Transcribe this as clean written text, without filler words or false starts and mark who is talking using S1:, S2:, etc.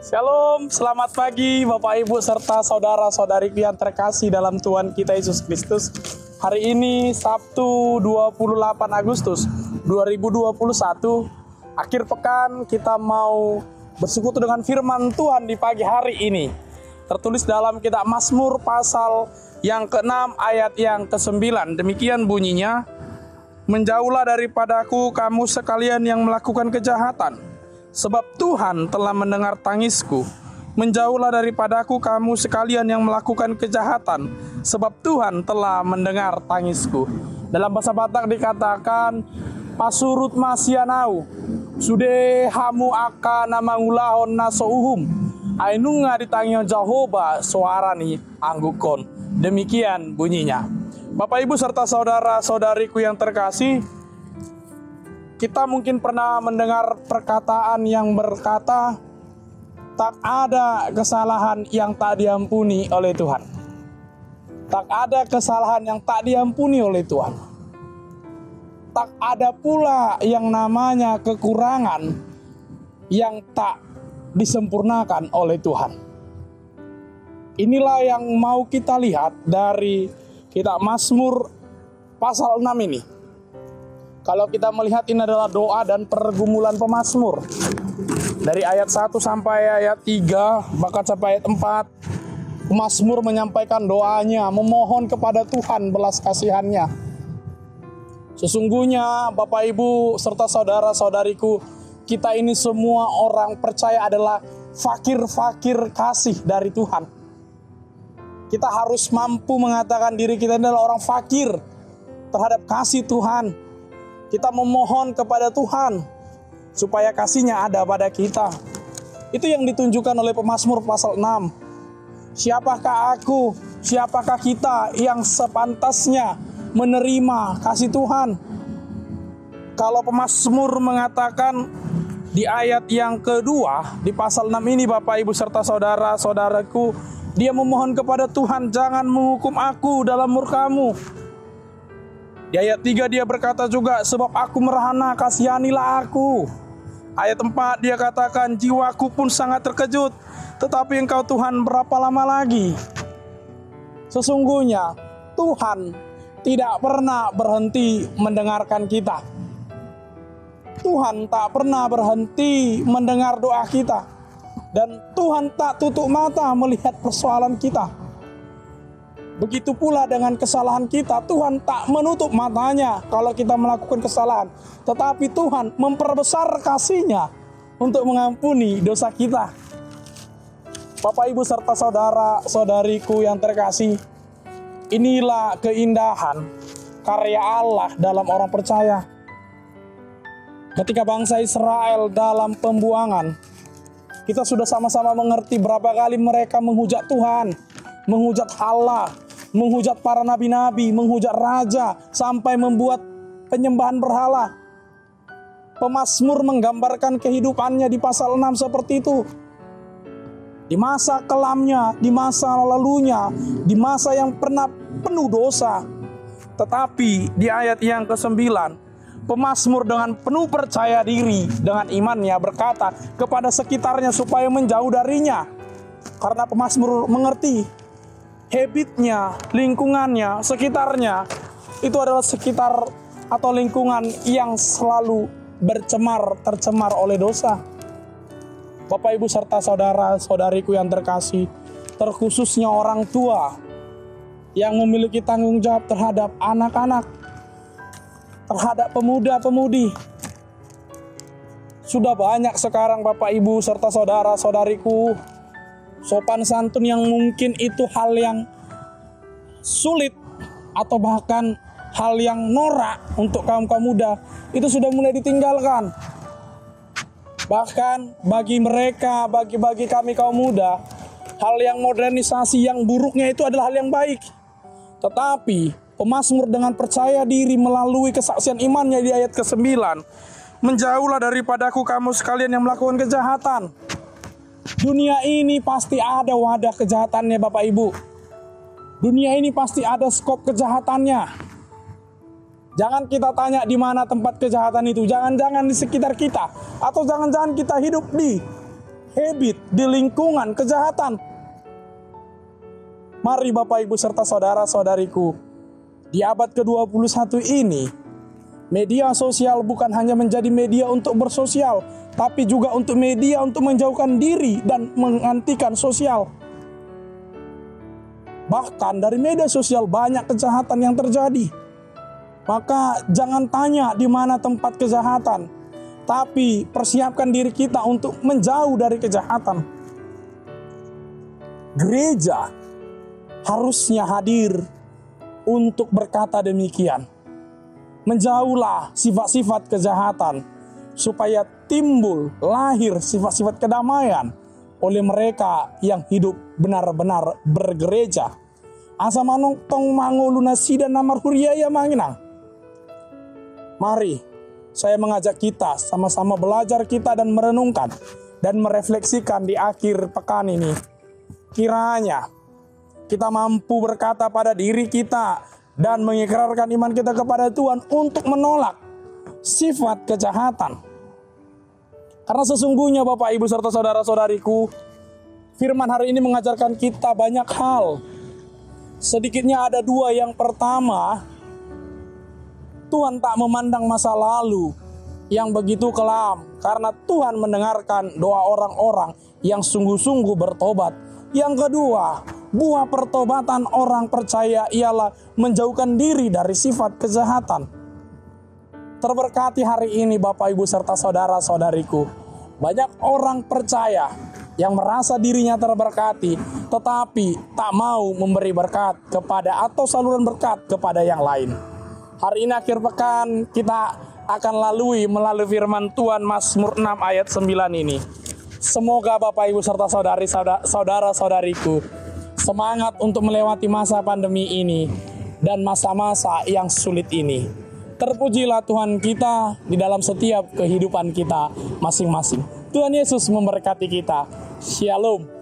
S1: Shalom, selamat pagi Bapak Ibu serta saudara-saudari yang terkasih dalam Tuhan kita Yesus Kristus. Hari ini Sabtu 28 Agustus 2021, akhir pekan kita mau bersekutu dengan firman Tuhan di pagi hari ini. Tertulis dalam kitab Mazmur pasal yang ke-6 ayat yang ke-9. Demikian bunyinya, "Menjauhlah daripadaku kamu sekalian yang melakukan kejahatan, sebab Tuhan telah mendengar tangisku. Menjauhlah daripadaku kamu sekalian yang melakukan kejahatan, sebab Tuhan telah mendengar tangisku." Dalam bahasa Batak dikatakan, "Pasurut masianau, sude hamu aka nama ulahon nasouhum, ainunga ditangio Jehovah suarani anggukon." Demikian bunyinya. Bapak Ibu serta saudara-saudariku yang terkasih, kita mungkin pernah mendengar perkataan yang berkata, tak ada kesalahan yang tak diampuni oleh Tuhan. Tak ada kesalahan yang tak diampuni oleh Tuhan. Tak ada pula yang namanya kekurangan yang tak disempurnakan oleh Tuhan. Inilah yang mau kita lihat dari kitab Mazmur pasal 6 ini. Kalau kita melihat ini adalah doa dan pergumulan pemazmur. Dari ayat 1 sampai ayat 3, bahkan sampai ayat 4, pemazmur menyampaikan doanya, memohon kepada Tuhan belas kasihannya. Sesungguhnya Bapak Ibu serta saudara-saudariku, kita ini semua orang percaya adalah fakir-fakir kasih dari Tuhan. Kita harus mampu mengatakan diri kita adalah orang fakir terhadap kasih Tuhan. Kita memohon kepada Tuhan supaya kasih-Nya ada pada kita. Itu yang ditunjukkan oleh pemazmur pasal 6. Siapakah aku, siapakah kita yang sepantasnya menerima kasih Tuhan? Kalau pemazmur mengatakan di ayat yang kedua di pasal 6 ini, Bapak Ibu serta saudara-saudaraku, dia memohon kepada Tuhan, jangan menghukum aku dalam murka-Mu. Di ayat 3 dia berkata juga, sebab aku merahana, kasihanilah aku. Ayat 4 dia katakan, jiwaku pun sangat terkejut, tetapi Engkau Tuhan berapa lama lagi? Sesungguhnya Tuhan tidak pernah berhenti mendengarkan kita. Tuhan tak pernah berhenti mendengar doa kita. Dan Tuhan tak tutup mata melihat persoalan kita. Begitu pula dengan kesalahan kita, Tuhan tak menutup matanya kalau kita melakukan kesalahan. Tetapi Tuhan memperbesar kasih-Nya untuk mengampuni dosa kita. Bapak Ibu serta saudara-saudariku yang terkasih, inilah keindahan karya Allah dalam orang percaya. Ketika bangsa Israel dalam pembuangan, kita sudah sama-sama mengerti berapa kali mereka menghujat Tuhan, menghujat Allah, menghujat para nabi-nabi, menghujat raja, sampai membuat penyembahan berhala. Pemazmur menggambarkan kehidupannya di pasal 6 seperti itu. Di masa kelamnya, di masa lalunya, di masa yang pernah penuh dosa. Tetapi di ayat yang ke-9, pemazmur dengan penuh percaya diri, dengan imannya berkata kepada sekitarnya supaya menjauh darinya. Karena pemazmur mengerti habitnya, lingkungannya, sekitarnya itu adalah sekitar atau lingkungan yang selalu tercemar oleh dosa. Bapak Ibu serta saudara-saudariku yang terkasih, terkhususnya orang tua yang memiliki tanggung jawab terhadap anak-anak, terhadap pemuda-pemudi. Sudah banyak sekarang Bapak Ibu serta saudara-saudariku, sopan santun yang mungkin itu hal yang sulit atau bahkan hal yang norak untuk kaum-kaum muda, itu sudah mulai ditinggalkan. Bahkan bagi mereka, bagi kami kaum muda, hal yang modernisasi yang buruknya itu adalah hal yang baik. Tetapi pemazmur dengan percaya diri melalui kesaksian imannya di ayat ke-9, menjauhlah daripadaku kamu sekalian yang melakukan kejahatan. Dunia ini pasti ada wadah kejahatannya Bapak Ibu. Dunia ini pasti ada skop kejahatannya. Jangan kita tanya di mana tempat kejahatan itu. Jangan-jangan di sekitar kita. Atau jangan-jangan kita hidup di habit, di lingkungan kejahatan. Mari Bapak Ibu serta saudara-saudariku, di abad ke-21 ini, media sosial bukan hanya menjadi media untuk bersosial, tapi juga untuk media untuk menjauhkan diri dan menghentikan sosial. Bahkan dari media sosial banyak kejahatan yang terjadi. Maka jangan tanya di mana tempat kejahatan, tapi persiapkan diri kita untuk menjauh dari kejahatan. Gereja harusnya hadir untuk berkata demikian. Menjauhlah sifat-sifat kejahatan, supaya timbul, lahir sifat-sifat kedamaian oleh mereka yang hidup benar-benar bergereja. Asa manong tong mangoluna sida namar huriaya manginang. Mari saya mengajak kita sama-sama belajar kita dan merenungkan dan merefleksikan di akhir pekan ini. Kiranya kita mampu berkata pada diri kita dan mengikrarkan iman kita kepada Tuhan untuk menolak sifat kejahatan. Karena sesungguhnya Bapak Ibu serta saudara-saudariku, firman hari ini mengajarkan kita banyak hal. Sedikitnya ada dua. Yang pertama, Tuhan tak memandang masa lalu yang begitu kelam, karena Tuhan mendengarkan doa orang-orang yang sungguh-sungguh bertobat. Yang kedua, buah pertobatan orang percaya ialah menjauhkan diri dari sifat kejahatan. Terberkati hari ini Bapak Ibu serta saudara-saudariku. Banyak orang percaya yang merasa dirinya terberkati, tetapi tak mau memberi berkat kepada atau saluran berkat kepada yang lain. Hari ini akhir pekan kita akan melalui firman Tuhan Mazmur 6 ayat 9 ini. Semoga Bapak Ibu serta saudara-saudariku semangat untuk melewati masa pandemi ini dan masa-masa yang sulit ini. Terpujilah Tuhan kita di dalam setiap kehidupan kita masing-masing. Tuhan Yesus memberkati kita. Shalom.